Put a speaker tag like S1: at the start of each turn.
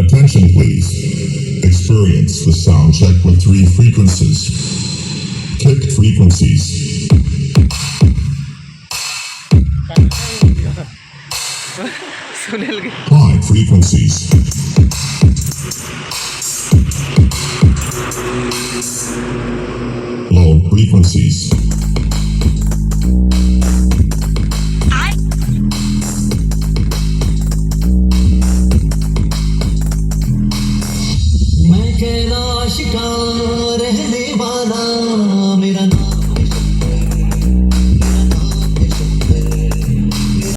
S1: Attention please. Experience the sound check with 3 frequencies. Kick frequencies. High frequencies. Low frequencies.
S2: मैं कैलाश का